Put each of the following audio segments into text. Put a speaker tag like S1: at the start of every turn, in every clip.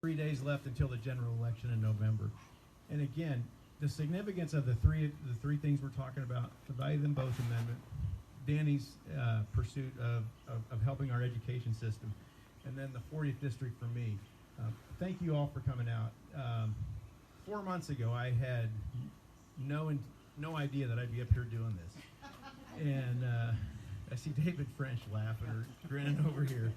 S1: 3 days left until the general election in November. And again, the significance of the three things we're talking about: the Value Them Both Amendment, Danny's pursuit of helping our education system, and then the 40th district for me. Thank you all for coming out. 4 months ago, I had no idea that I'd be up here doing this, and I see David French laughing or grinning over here.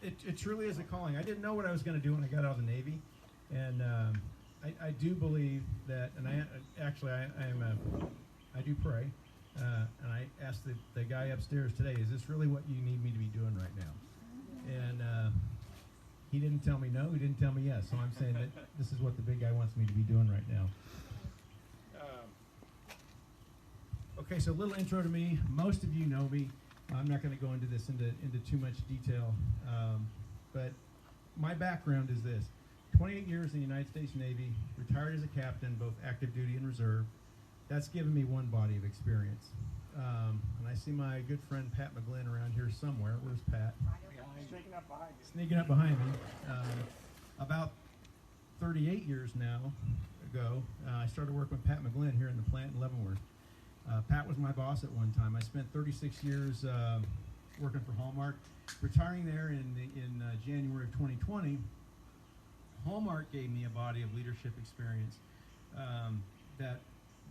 S1: It truly is a calling. I didn't know what I was going to do when I got out of the Navy, and I do believe that, and I do pray, and I asked the guy upstairs today, is this really what you need me to be doing right now? And he didn't tell me no, he didn't tell me yes, so I'm saying that this is what the big guy wants me to be doing right now. Okay, so a little intro to me. Most of you know me. I'm not going to go into this into too much detail, but my background is this: 28 years in the United States Navy, retired as a captain, both active duty and reserve. That's given me one body of experience. And I see my good friend Pat McGlynn around here somewhere. Where's Pat?
S2: Sneaking up behind you.
S1: Sneaking up behind me. About 38 years now ago, I started working with Pat McGlynn here in the plant in Leavenworth. Pat was my boss at one time. I spent 36 years working for Hallmark. Retiring there in January of 2020, Hallmark gave me a body of leadership experience that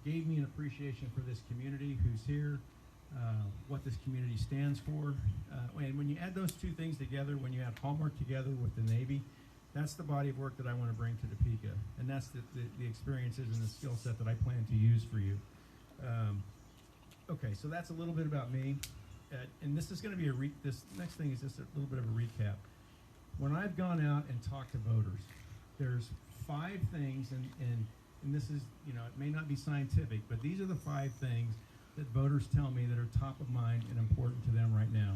S1: gave me an appreciation for this community who's here, what this community stands for. And when you add those two things together, when you add Hallmark together with the Navy, that's the body of work that I want to bring to Topeka. And that's the experiences and the skill set that I plan to use for you. Okay, so that's a little bit about me, and this is going to be this next thing is just a little bit of a recap. When I've gone out and talked to voters, there's 5 things, and this is, it may not be scientific, but these are the 5 things that voters tell me that are top of mind and important to them right now.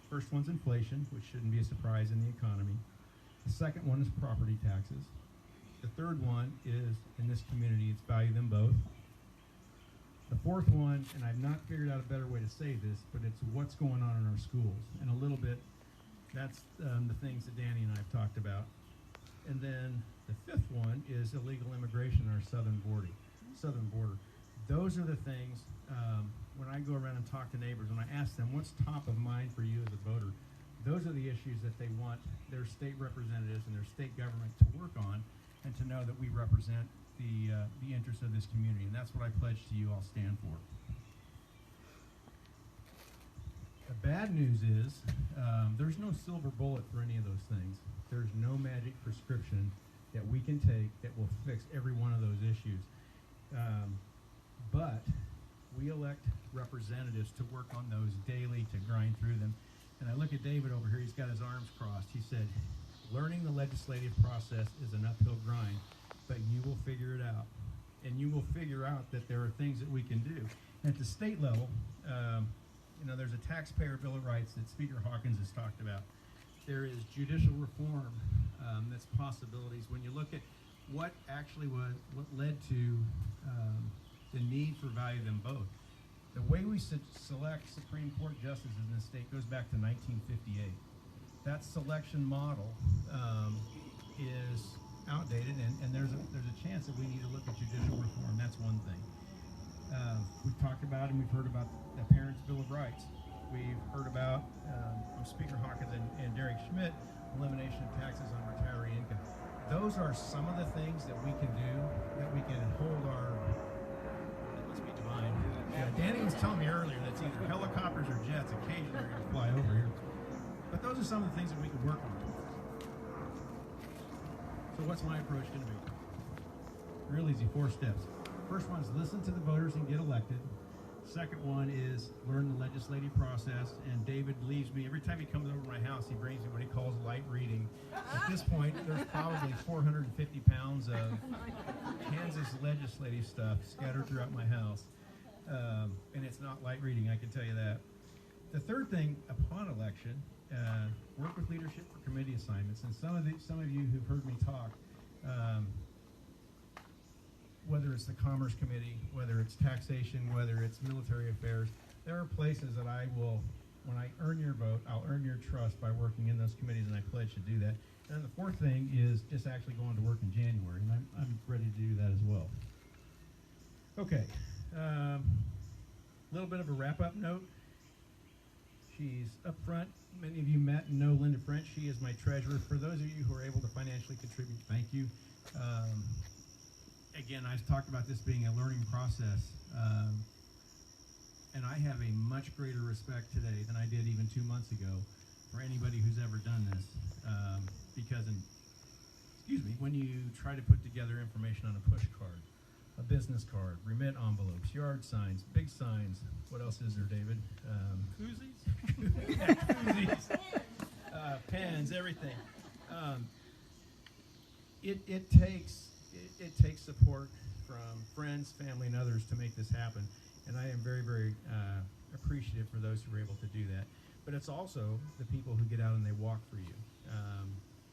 S1: First one's inflation, which shouldn't be a surprise in the economy. The second one is property taxes. The third one is, in this community, it's value them both. The fourth one, and I've not figured out a better way to say this, but it's what's going on in our schools. And a little bit, that's the things that Danny and I have talked about. And then the fifth one is illegal immigration on our southern border. Those are the things, when I go around and talk to neighbors, when I ask them what's top of mind for you as a voter, those are the issues that they want their state representatives and their state government to work on, and to know that we represent the interests of this community, and that's what I pledge to you I'll stand for. The bad news is there's no silver bullet for any of those things. There's no magic prescription that we can take that will fix every one of those issues. But we elect representatives to work on those daily, to grind through them. And I look at David over here, he's got his arms crossed. He said, learning the legislative process is an uphill grind, but you will figure it out. And you will figure out that there are things that we can do. At the state level, there's a taxpayer bill of rights that Speaker Hawkins has talked about. There is judicial reform that's possibilities. When you look at what led to the need for value them both. The way we select Supreme Court justices in this state goes back to 1958. That selection model is outdated, and there's a chance that we need to look at judicial reform. That's one thing. We've talked about and we've heard about the Parents' Bill of Rights. We've heard about, from Speaker Hawkins and Derek Schmidt, elimination of taxes on retiree income. Those are some of the things that we can do, that we can hold our, that must be divine. Yeah, Danny was telling me earlier that it's either helicopters or jets occasionally are going to fly over here. But those are some of the things that we can work on. So what's my approach going to be? Real easy, 4 steps. First one is listen to the voters and get elected. Second one is learn the legislative process. And David leaves me, every time he comes over to my house, he brings me what he calls light reading. At this point, there's probably 450 pounds of Kansas legislative stuff scattered throughout my house. And it's not light reading, I can tell you that. The third thing, upon election, work with leadership for committee assignments. And some of you who've heard me talk, whether it's the Commerce Committee, whether it's taxation, whether it's military affairs, there are places that I will, when I earn your vote, I'll earn your trust by working in those committees, and I pledge to do that. And the fourth thing is just actually going to work in January, and I'm ready to do that as well. Okay, little bit of a wrap-up note. She's up front. Many of you met and know Linda French. She is my treasurer. For those of you who are able to financially contribute, thank you. Again, I've talked about this being a learning process, and I have a much greater respect today than I did even 2 months ago for anybody who's ever done this, because when you try to put together information on a push card, a business card, remit envelopes, yard signs, big signs, what else is there, David?
S2: Koozies?
S1: Koozies, pens, everything. It takes support from friends, family, and others to make this happen, and I am very, very appreciative for those who are able to do that. But it's also the people who get out and they walk for you.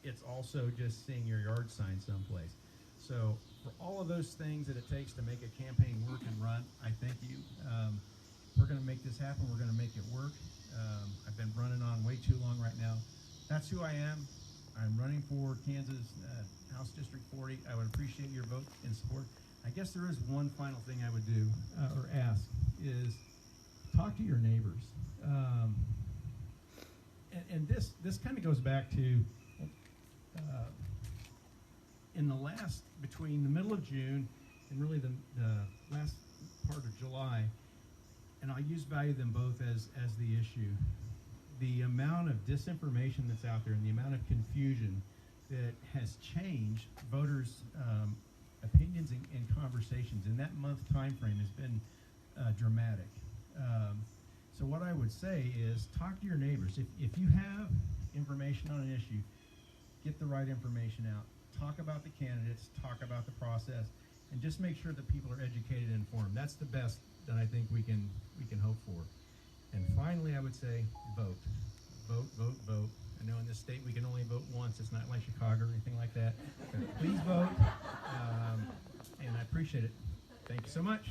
S1: It's also just seeing your yard sign someplace. So for all of those things that it takes to make a campaign work and run, I thank you. We're going to make this happen. We're going to make it work. I've been running on way too long right now. That's who I am. I'm running for Kansas House District 40. I would appreciate your vote and support. I guess there is one final thing I would do or ask is talk to your neighbors. And this kind of goes back to in the last, between the middle of June and really the last part of July, and I'll value them both as the issue. The amount of disinformation that's out there and the amount of confusion that has changed voters' opinions and conversations in that month time frame has been dramatic. So what I would say is talk to your neighbors. If you have information on an issue, get the right information out. Talk about the candidates, talk about the process, and just make sure that people are educated and informed. That's the best that I think we can hope for. And finally, I would say vote. Vote, vote, vote. I know in this state we can only vote once. It's not like Chicago or anything like that. But please vote, and I appreciate it. Thank you so much.